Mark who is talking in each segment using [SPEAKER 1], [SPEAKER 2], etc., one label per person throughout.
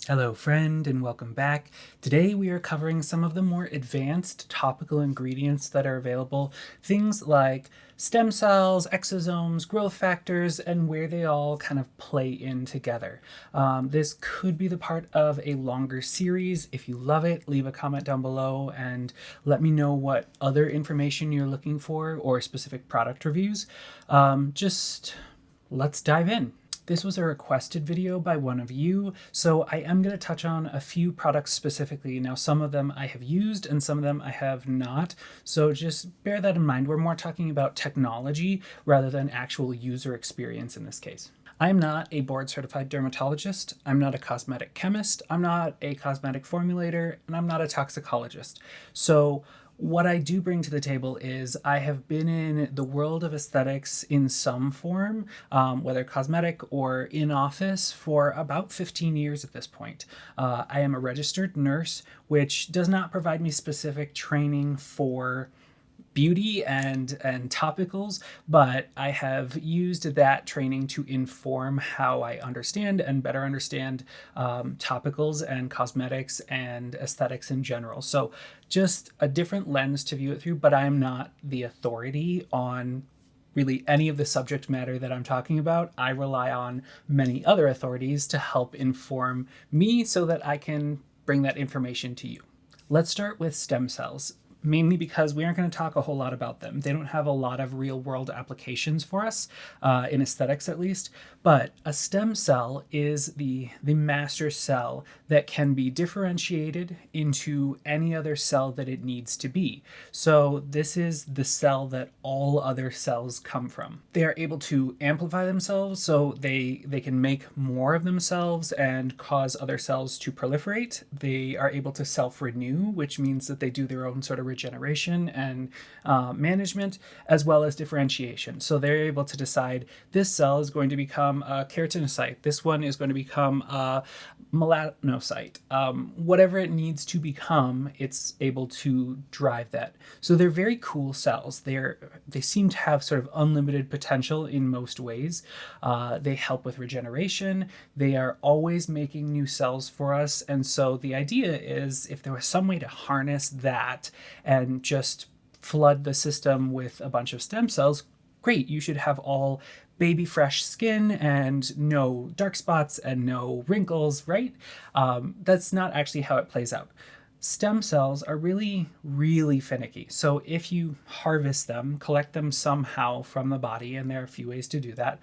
[SPEAKER 1] Hello friend and welcome back. Today we are covering some of the more advanced topical ingredients that are available, things like stem cells, exosomes, growth factors, and where they all kind of play in together. This could be the part of a longer series. If you love it, leave a comment down below and let me know what other information you're looking for or specific product reviews. Just let's dive in. This was a requested video by one of you, so I am going to touch on a few products specifically. Now, some of them I have used and some of them I have not, so just bear that in mind. We're more talking about technology rather than actual user experience in this case. I'm not a board-certified dermatologist, I'm not a cosmetic chemist, I'm not a cosmetic formulator, and I'm not a toxicologist. So what I do bring to the table is I have been in the world of aesthetics in some form, whether cosmetic or in office, for about 15 years at this point. I am a registered nurse, which does not provide me specific training for beauty and topicals, but I have used that training to inform how I understand and better understand topicals and cosmetics and aesthetics in general. So just a different lens to view it through, but I'm not the authority on really any of the subject matter that I'm talking about. I rely on many other authorities to help inform me so that I can bring that information to you. Let's start with stem cells, mainly because we aren't going to talk a whole lot about them. They don't have a lot of real world applications for us, in aesthetics at least, but a stem cell is the master cell that can be differentiated into any other cell that it needs to be. So this is the cell that all other cells come from. They are able to amplify themselves, so they can make more of themselves and cause other cells to proliferate. They are able to self-renew, which means that they do their own sort of regeneration and management, as well as differentiation. So they're able to decide this cell is going to become a keratinocyte, this one is going to become a melanocyte. Whatever it needs to become, it's able to drive that. So they're very cool cells. They seem to have sort of unlimited potential in most ways. They help with regeneration. They are always making new cells for us. And so the idea is, if there was some way to harness that and just flood the system with a bunch of stem cells, great, you should have all baby fresh skin and no dark spots and no wrinkles, right? That's not actually how it plays out. Stem cells are really, really finicky. So if you harvest them, collect them somehow from the body, and there are a few ways to do that,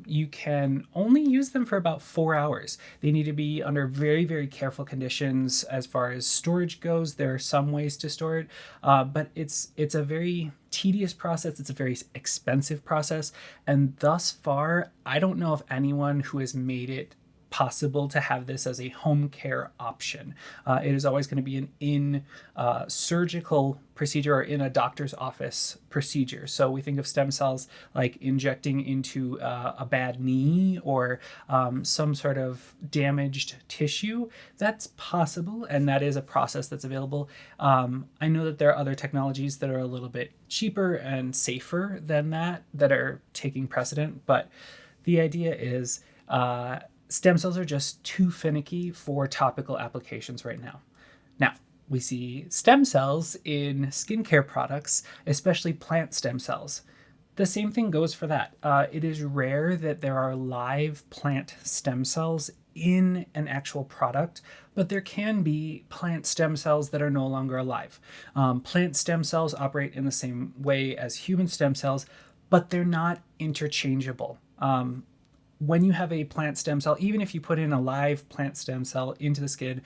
[SPEAKER 1] you can only use them for about 4 hours. They need to be under very, very careful conditions as far as storage goes. There are some ways to store it, but it's a very tedious process. It's a very expensive process. And thus far, I don't know of anyone who has made it possible to have this as a home care option. It is always going to be an in surgical procedure or in a doctor's office procedure. So we think of stem cells like injecting into a bad knee or some sort of damaged tissue. That's possible, and that is a process that's available. I know that there are other technologies that are a little bit cheaper and safer than that are taking precedent, but the idea is stem cells are just too finicky for topical applications right now. Now, we see stem cells in skincare products, especially plant stem cells. The same thing goes for that. It is rare that there are live plant stem cells in an actual product, but there can be plant stem cells that are no longer alive. Plant stem cells operate in the same way as human stem cells, but they're not interchangeable. When you have a plant stem cell, even if you put in a live plant stem cell into the skin,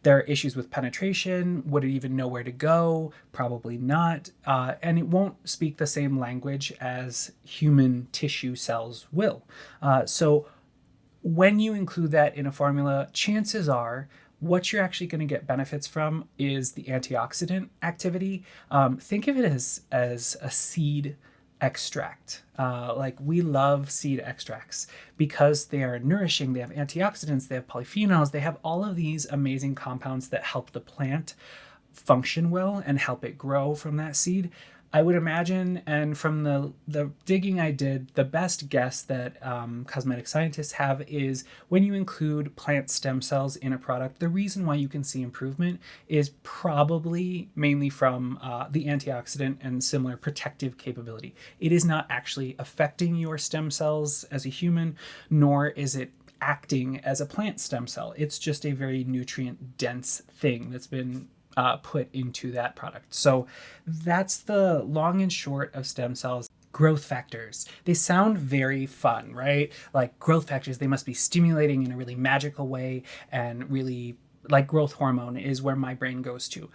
[SPEAKER 1] there are issues with penetration. Would it even know where to go? Probably not. And it won't speak the same language as human tissue cells will. So when you include that in a formula, chances are what you're actually going to get benefits from is the antioxidant activity. Think of it as a seed extract. Like, we love seed extracts because they are nourishing, they have antioxidants, they have polyphenols, they have all of these amazing compounds that help the plant function well and help it grow from that seed. I would imagine, and from the digging I did, the best guess that cosmetic scientists have is when you include plant stem cells in a product, the reason why you can see improvement is probably mainly from the antioxidant and similar protective capability. It is not actually affecting your stem cells as a human, nor is it acting as a plant stem cell. It's just a very nutrient dense thing that's been put into that product. So that's the long and short of stem cells. Growth factors. They sound very fun, right? Like growth factors, they must be stimulating in a really magical way, and really like growth hormone is where my brain goes to.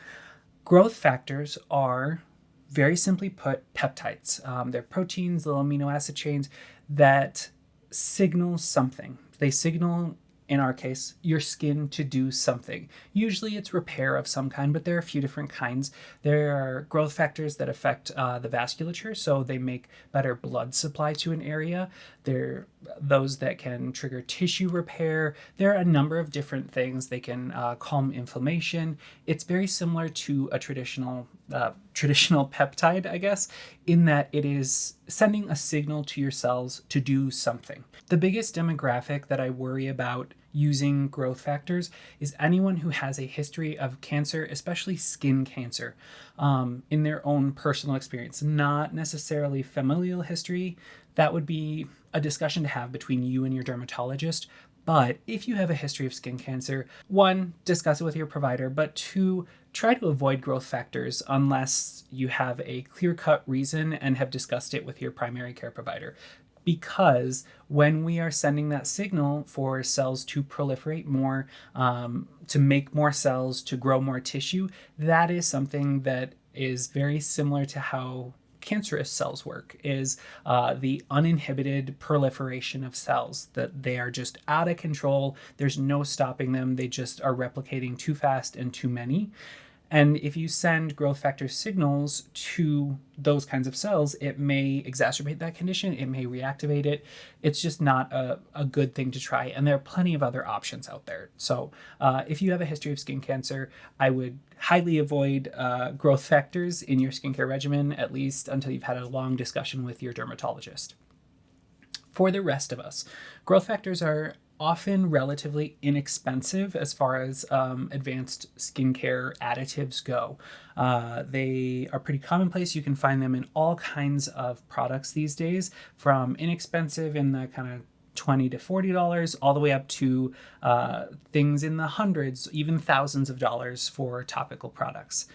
[SPEAKER 1] Growth factors are, very simply put, peptides. They're proteins, little amino acid chains that signal something. They signal, in our case, your skin to do something. Usually it's repair of some kind, but there are a few different kinds. There are growth factors that affect the vasculature, so they make better blood supply to an area. There are those that can trigger tissue repair. There are a number of different things. They can calm inflammation. It's very similar to a traditional peptide, I guess, in that it is sending a signal to your cells to do something. The biggest demographic that I worry about using growth factors is anyone who has a history of cancer, especially skin cancer, in their own personal experience, not necessarily familial history. That would be a discussion to have between you and your dermatologist. But if you have a history of skin cancer, one, discuss it with your provider, but two, try to avoid growth factors unless you have a clear-cut reason and have discussed it with your primary care provider. Because when we are sending that signal for cells to proliferate more, to make more cells, to grow more tissue, that is something that is very similar to how cancerous cells work, is the uninhibited proliferation of cells, that they are just out of control. There's no stopping them. They just are replicating too fast and too many. And if you send growth factor signals to those kinds of cells, it may exacerbate that condition. It may reactivate it. It's just not a good thing to try. And there are plenty of other options out there. So if you have a history of skin cancer, I would highly avoid growth factors in your skincare regimen, at least until you've had a long discussion with your dermatologist. For the rest of us, growth factors are often relatively inexpensive as far as advanced skincare additives go. They are pretty commonplace. You can find them in all kinds of products these days, from inexpensive in the kind of $20 to $40 all the way up to things in the hundreds, even thousands of dollars for topical products.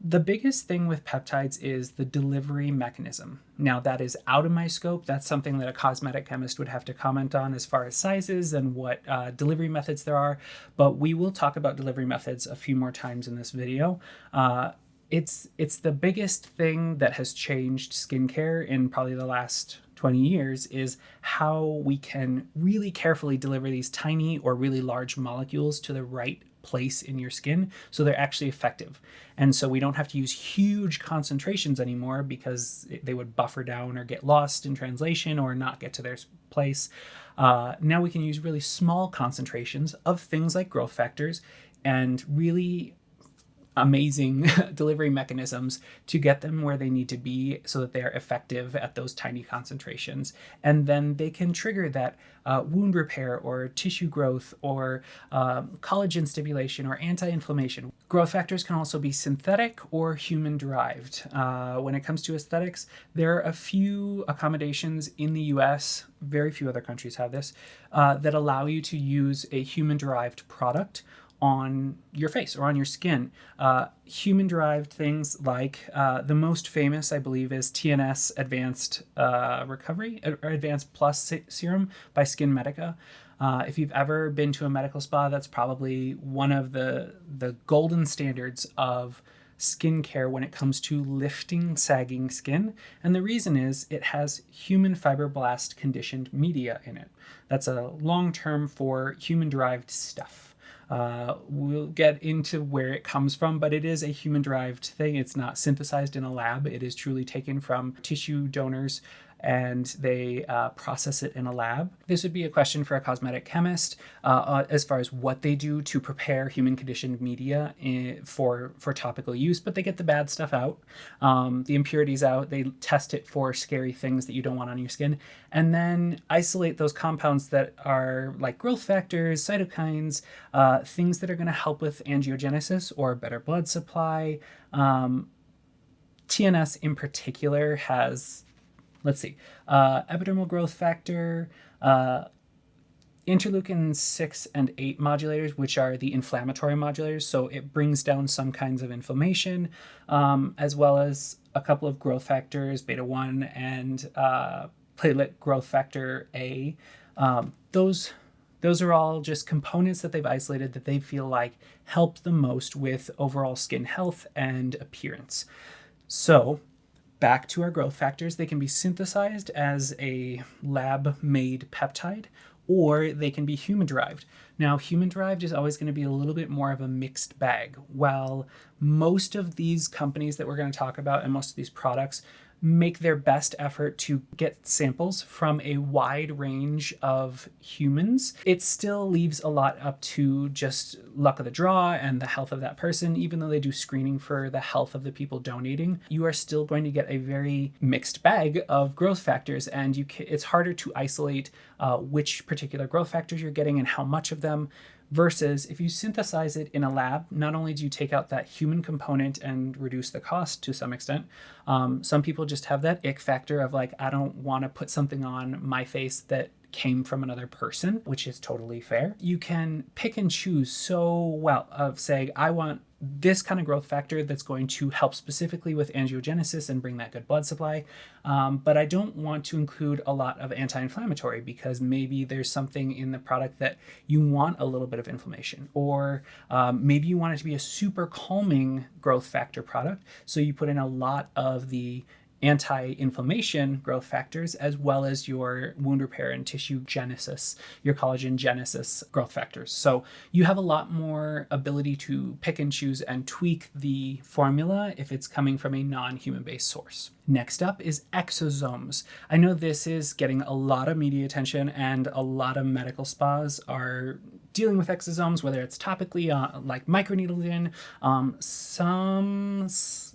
[SPEAKER 1] The biggest thing with peptides is the delivery mechanism. Now, that is out of my scope. That's something that a cosmetic chemist would have to comment on as far as sizes and what delivery methods there are. But we will talk about delivery methods a few more times in this video. It's the biggest thing that has changed skincare in probably the last 20 years, is how we can really carefully deliver these tiny or really large molecules to the right place in your skin so they're actually effective. And so we don't have to use huge concentrations anymore because they would buffer down or get lost in translation or not get to their place. Now we can use really small concentrations of things like growth factors and really amazing delivery mechanisms to get them where they need to be so that they are effective at those tiny concentrations. And then they can trigger that wound repair or tissue growth or collagen stimulation or anti-inflammation. Growth factors can also be synthetic or human-derived. When it comes to aesthetics, there are a few accommodations in the US, very few other countries have this, that allow you to use a human-derived product on your face or on your skin. Human-derived things like the most famous, I believe, is TNS Advanced Recovery or Advanced Plus Serum by Skin Medica. If you've ever been to a medical spa, that's probably one of the golden standards of skincare when it comes to lifting sagging skin. And the reason is it has human fibroblast conditioned media in it. That's a long term for human-derived stuff. We'll get into where it comes from, but it is a human-derived thing. It's not synthesized in a lab. It is truly taken from tissue donors. and they process it in a lab. This would be a question for a cosmetic chemist as far as what they do to prepare human conditioned media for topical use, but they get the bad stuff out, the impurities out. They test it for scary things that you don't want on your skin, and then isolate those compounds that are like growth factors, cytokines, things that are going to help with angiogenesis or better blood supply. TNS in particular has, let's see, epidermal growth factor, interleukin 6 and 8 modulators, which are the inflammatory modulators. So it brings down some kinds of inflammation, as well as a couple of growth factors, beta 1 and platelet growth factor A. Those are all just components that they've isolated that they feel like help the most with overall skin health and appearance. So back to our growth factors, they can be synthesized as a lab-made peptide, or they can be human-derived. Now, human-derived is always going to be a little bit more of a mixed bag. While most of these companies that we're going to talk about and most of these products make their best effort to get samples from a wide range of humans, it still leaves a lot up to just luck of the draw and the health of that person. Even though they do screening for the health of the people donating, you are still going to get a very mixed bag of growth factors, and it's harder to isolate which particular growth factors you're getting and how much of them. Versus if you synthesize it in a lab, not only do you take out that human component and reduce the cost to some extent, some people just have that ick factor of like, I don't want to put something on my face that came from another person, which is totally fair. You can pick and choose so well of saying, I want this kind of growth factor that's going to help specifically with angiogenesis and bring that good blood supply. But I don't want to include a lot of anti-inflammatory because maybe there's something in the product that you want a little bit of inflammation, or maybe you want it to be a super calming growth factor product. So you put in a lot of the anti-inflammation growth factors, as well as your wound repair and tissue genesis, your collagen genesis growth factors. So you have a lot more ability to pick and choose and tweak the formula if it's coming from a non-human based source. Next up is exosomes. I know this is getting a lot of media attention, and a lot of medical spas are dealing with exosomes, whether it's topically, like microneedling, some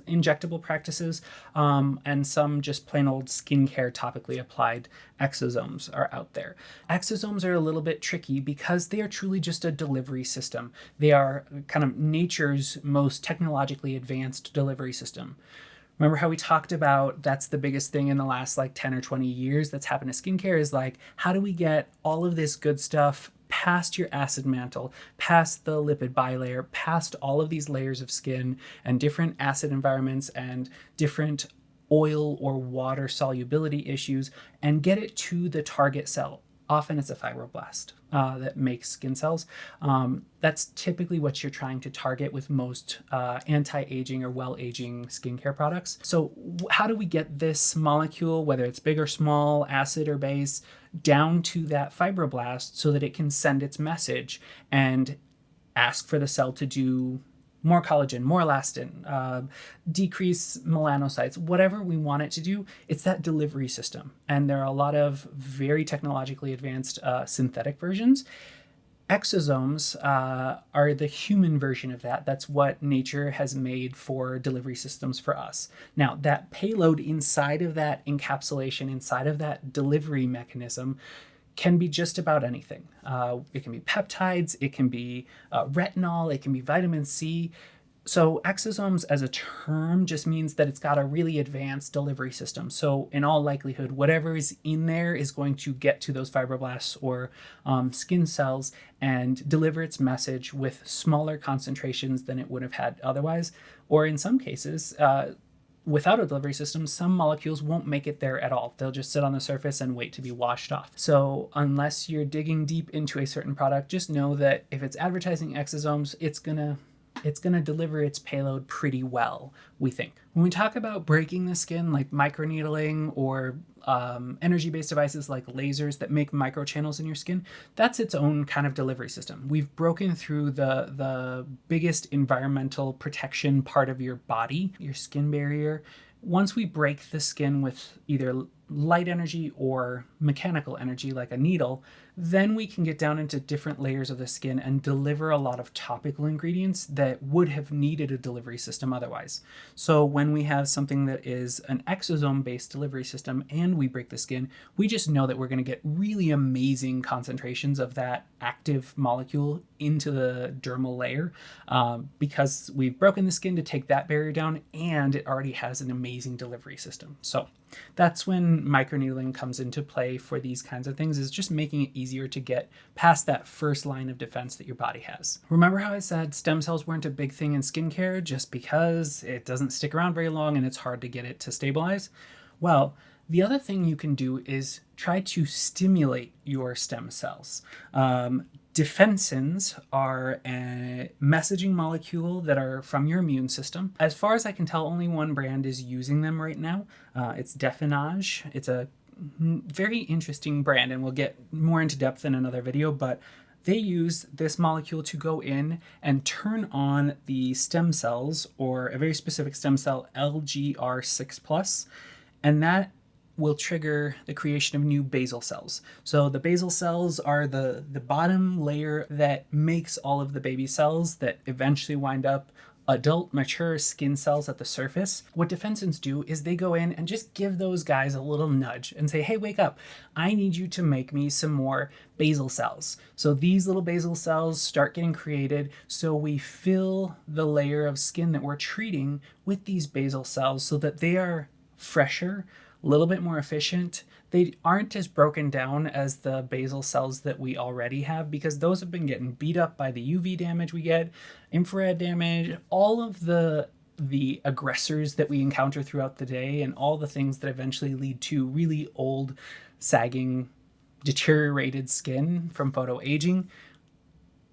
[SPEAKER 1] injectable practices, and some just plain old skincare topically applied exosomes are out there. Exosomes are a little bit tricky because they are truly just a delivery system. They are kind of nature's most technologically advanced delivery system. Remember how we talked about that's the biggest thing in the last like 10 or 20 years that's happened to skincare is like, how do we get all of this good stuff past your acid mantle, past the lipid bilayer, past all of these layers of skin and different acid environments and different oil or water solubility issues, and get it to the target cell. Often it's a fibroblast that makes skin cells. That's typically what you're trying to target with most anti-aging or well-aging skincare products. So how do we get this molecule, whether it's big or small, acid or base, down to that fibroblast so that it can send its message and ask for the cell to do more collagen, more elastin, decrease melanocytes, whatever we want it to do? It's that delivery system. And there are a lot of very technologically advanced synthetic versions. Exosomes are the human version of that. That's what nature has made for delivery systems for us. Now, that payload inside of that encapsulation, inside of that delivery mechanism, can be just about anything. It can be peptides, it can be retinol, it can be vitamin C. So exosomes as a term just means that it's got a really advanced delivery system. So in all likelihood, whatever is in there is going to get to those fibroblasts or skin cells and deliver its message with smaller concentrations than it would have had otherwise. Or in some cases, without a delivery system, some molecules won't make it there at all. They'll just sit on the surface and wait to be washed off. So unless you're digging deep into a certain product, just know that if it's advertising exosomes, it's gonna deliver its payload pretty well, we think. When we talk about breaking the skin, like microneedling or energy-based devices like lasers that make microchannels in your skin, that's its own kind of delivery system. We've broken through the biggest environmental protection part of your body, your skin barrier. Once we break the skin with either light energy or mechanical energy like a needle, then we can get down into different layers of the skin and deliver a lot of topical ingredients that would have needed a delivery system otherwise. So when we have something that is an exosome-based delivery system and we break the skin, we just know that we're going to get really amazing concentrations of that active molecule into the dermal layer because we've broken the skin to take that barrier down, and it already has an amazing delivery system. So that's when microneedling comes into play for these kinds of things, is just making it easier to get past that first line of defense that your body has. Remember how I said stem cells weren't a big thing in skincare just because it doesn't stick around very long and it's hard to get it to stabilize? Well, the other thing you can do is try to stimulate your stem cells. Defensins are a messaging molecule that are from your immune system. As far as I can tell, only one brand is using them right now. It's Definage. It's a very interesting brand, and we'll get more into depth in another video, but they use this molecule to go in and turn on the stem cells, or a very specific stem cell, LGR6+, and that will trigger the creation of new basal cells. So the basal cells are the bottom layer that makes all of the baby cells that eventually wind up adult, mature skin cells at the surface. What defensins do is they go in and just give those guys a little nudge and say, hey, wake up. I need you to make me some more basal cells. So these little basal cells start getting created, so we fill the layer of skin that we're treating with these basal cells so that they are fresher, a little bit more efficient. They aren't as broken down as the basal cells that we already have, because those have been getting beat up by the UV damage we get, infrared damage, all of the aggressors that we encounter throughout the day, and all the things that eventually lead to really old, sagging, deteriorated skin from photoaging.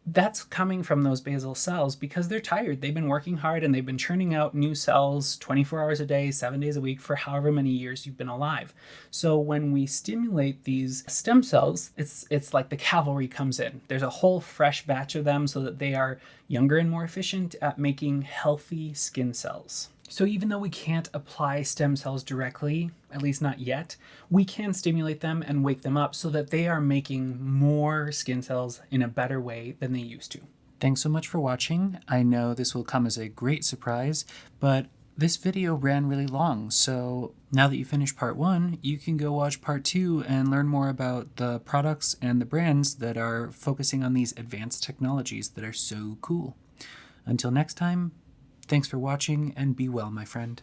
[SPEAKER 1] That's coming from those basal cells because they're tired. They've been working hard and they've been churning out new cells 24 hours a day, 7 days a week for however many years you've been alive. So when we stimulate these stem cells, it's like the cavalry comes in. There's a whole fresh batch of them so that they are younger and more efficient at making healthy skin cells. So even though we can't apply stem cells directly, at least not yet, we can stimulate them and wake them up so that they are making more skin cells in a better way than they used to. Thanks so much for watching. I know this will come as a great surprise, but this video ran really long, so now that you finished part 1, you can go watch part 2 and learn more about the products and the brands that are focusing on these advanced technologies that are so cool. Until next time, thanks for watching, and be well, my friend.